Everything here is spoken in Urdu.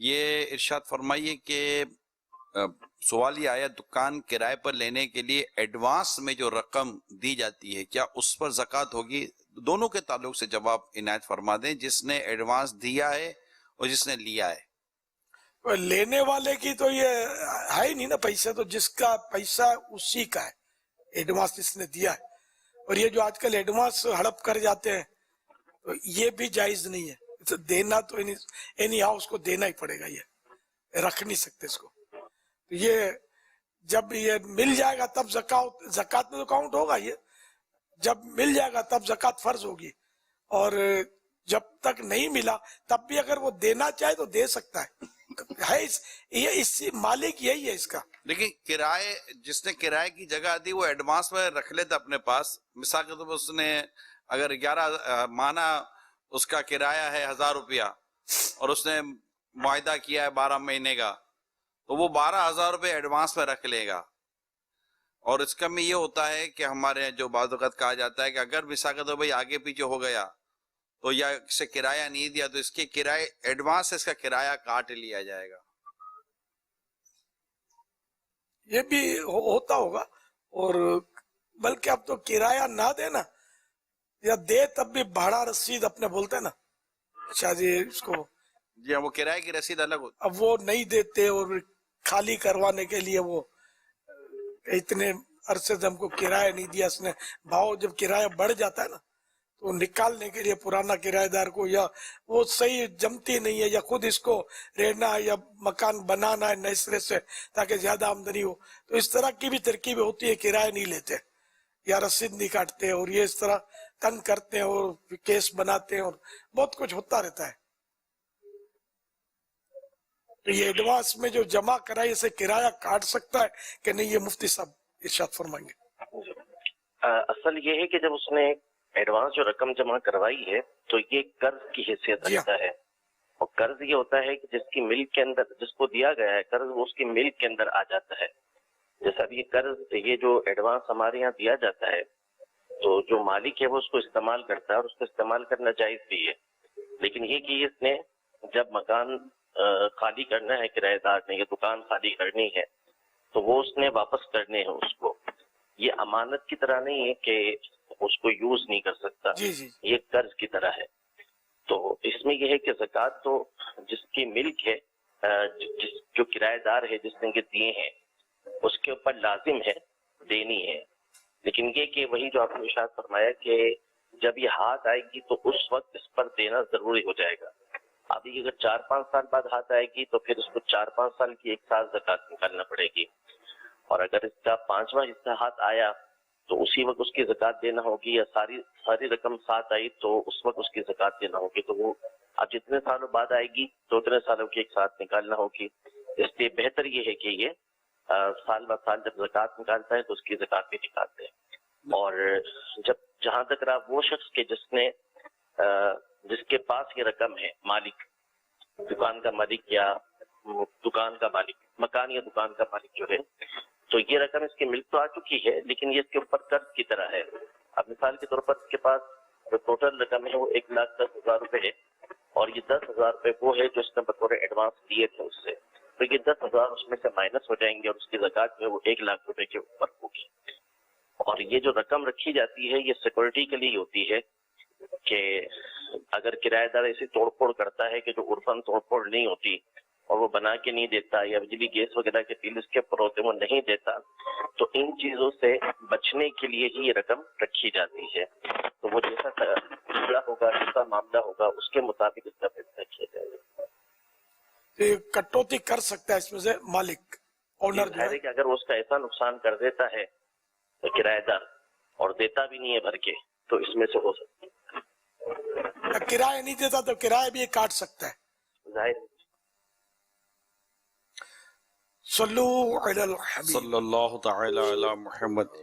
یہ ارشاد فرمائیے کہ سوال یہ آیا دکان کرائے پر لینے کے لیے ایڈوانس میں جو رقم دی جاتی ہے کیا اس پر زکوٰۃ ہوگی؟ دونوں کے تعلق سے جواب عنایت فرما دیں، جس نے ایڈوانس دیا ہے اور جس نے لیا ہے۔ لینے والے کی تو یہ ہے ہی نہیں نا پیسہ، تو جس کا پیسہ اسی کا ہے، ایڈوانس جس نے دیا ہے۔ اور یہ جو آج کل ایڈوانس ہڑپ کر جاتے ہیں تو یہ بھی جائز نہیں ہے، دینا تو اینی ہاؤ اس کو دینا ہی پڑے گا، یہ رکھ نہیں سکتے اس کو۔ یہ جب یہ مل جائے گا تب زکوٰۃ میں تو کاؤنٹ ہوگا، یہ جب مل جائے گا تب زکوٰۃ فرض ہوگی، اور جب تک نہیں ملا تب بھی اگر وہ دینا چاہے تو دے سکتا ہے یہ اس مالک یہی ہے اس کا۔ لیکن کرائے جس نے کرائے کی جگہ دی وہ ایڈوانس میں رکھ لیتا اپنے پاس، مثال کے طور پر اس نے اگر 11 ماہانہ اس کا کرایہ ہے 1000 روپیہ اور اس نے معاہدہ کیا ہے 12 مہینے کا، تو وہ 12,000 روپے ایڈوانس میں رکھ لے گا۔ اور اس کا میں یہ ہوتا ہے کہ ہمارے جو بعض اوقات کہا جاتا ہے کہ اگر مثال کے طور پر آگے پیچھے ہو گیا تو یا اسے کرایہ نہیں دیا تو اس کے کرایہ ایڈوانس سے اس کا کرایہ کاٹ لیا جائے گا۔ یہ بھی ہوتا ہوگا، اور بلکہ اب تو کرایہ نہ دینا یا دے تب بھی بھاڑا رسید اپنے بولتے ہیں نا، شاید اس کو جی ہاں، وہ کرایہ کی رسید الگ ہوتی ہے۔ اب وہ نہیں دیتے، اور خالی کروانے کے لیے وہ اتنے عرصے سے ہم کو کرایہ نہیں دیا اس نے، بھاؤ جب کرایہ بڑھ جاتا ہے نا تو نکالنے کے لیے پرانا کرایہ دار کو، یا وہ صحیح جمتی نہیں ہے، یا خود اس کو رہنا ہے یا مکان بنانا ہے نئے سرے سے تاکہ زیادہ آمدنی ہو، تو اس طرح کی بھی ترکیبیں ہوتی ہے، کرایہ نہیں لیتے یا رسید نہیں کاٹتے، اور یہ اس طرح تنگ کرتے ہیں اور کیس بناتے ہیں، اور بہت کچھ ہوتا رہتا ہے۔ تو یہ ایڈوانس میں جو جمع کرائی اسے کرایہ کاٹ سکتا ہے کہ نہیں، یہ مفتی صاحب ارشاد فرمائیں گے۔ اصل یہ ہے کہ جب اس نے ایڈوانس جو رقم جمع کروائی ہے تو یہ قرض کی حیثیت رکھتا ہے، اور قرض یہ ہوتا ہے کہ جس کی ملک کے اندر جس کو دیا گیا ہے قرض وہ اس کی ملک کے اندر آ جاتا ہے۔ جیسا اب یہ قرض یہ جو ایڈوانس ہمارے یہاں دیا جاتا ہے تو جو مالک ہے وہ اس کو استعمال کرتا ہے، اور اس کو استعمال کرنا جائز بھی ہے، لیکن یہ کہ اس نے جب مکان خالی کرنا ہے کرایہ دار نے، یا دکان خالی کرنی ہے تو وہ اس نے واپس کرنے ہیں اس کو، یہ امانت کی طرح نہیں ہے کہ اس کو یوز نہیں کر سکتا، یہ قرض کی طرح ہے۔ تو اس میں یہ ہے کہ زکوٰۃ تو جس کی ملک ہے، جو کرایہ دار ہے جس نے یہ دیے ہیں اس کے اوپر لازم ہے دینی ہے، لیکن یہ کہ وہی جو آپ نے ارشاد فرمایا کہ جب یہ ہاتھ آئے گی تو اس وقت اس پر دینا ضروری ہو جائے گا۔ ابھی اگر 4-5 سال بعد ہاتھ آئے گی تو پھر اس کو 4-5 سال کی ایک سال زکوٰۃ نکالنا پڑے گی، اور اگر اس کا 5واں حصہ ہاتھ آیا تو اسی وقت اس کی زکوٰۃ دینا ہوگی، یا ساری رقم ساتھ آئی تو اس وقت اس کی زکوٰۃ دینا ہوگی، تو وہ اب جتنے سالوں بعد آئے گی تو اتنے سالوں کی ایک ساتھ نکالنا ہوگی۔ اس لیے بہتر یہ ہے کہ یہ سال بعد سال جب زکوٰۃ نکالتا ہے تو اس کی زکوٰۃ بھی نکالتے ہیں۔ اور جہاں تک رہا وہ شخص کے جس کے پاس یہ رقم ہے، مالک، دکان کا مالک یا دکان کا مالک، مکان یا دکان کا مالک جو ہے، تو یہ رقم اس کی ملک تو آ چکی ہے لیکن یہ اس کے اوپر قرض کی طرح ہے۔ اب مثال کے طور پر اس کے پاس جو ٹوٹل رقم ہے وہ 1,10,000 روپے ہے، اور یہ 10,000 روپے وہ ہے جو اس نے بطور ایڈوانس دیے تھے اس سے، تو یہ 10,000 اس میں سے مائنس ہو جائیں گے، اور اس کی زکوٰۃ جو ہے وہ 1,00,000 روپے کے اوپر ہوگی۔ اور یہ جو رقم رکھی جاتی ہے یہ سیکورٹی کے لیے ہوتی ہے کہ اگر کرایہ دار ایسی توڑ پھوڑ کرتا ہے کہ جو عرفاً توڑ پھوڑ نہیں ہوتی، اور وہ بنا کے نہیں دیتا، یا بجلی گیس وغیرہ کے بل اس کے اوپر ہوتے وہ نہیں دیتا، تو ان چیزوں سے بچنے کے لیے ہی یہ رقم رکھی جاتی ہے۔ تو وہ جیسا ٹکڑا ہوگا، جیسا معاملہ ہوگا اس کے مطابق اس کا فیصلہ کیا جائے گا۔ کٹوتی کر سکتا ہے اس میں سے مالک، اونر جو ہے، کہ اگر وہ اس کا ایسا نقصان کر دیتا ہے کرایہ دار اور دیتا بھی نہیں ہے بھر کے، تو اس میں سے ہو سکتا ہے۔ کرایہ نہیں دیتا تو کرایہ بھی کاٹ سکتا ہے، ظاہر۔ صلو علی الحبیب صلی اللہ تعالی علی محمد۔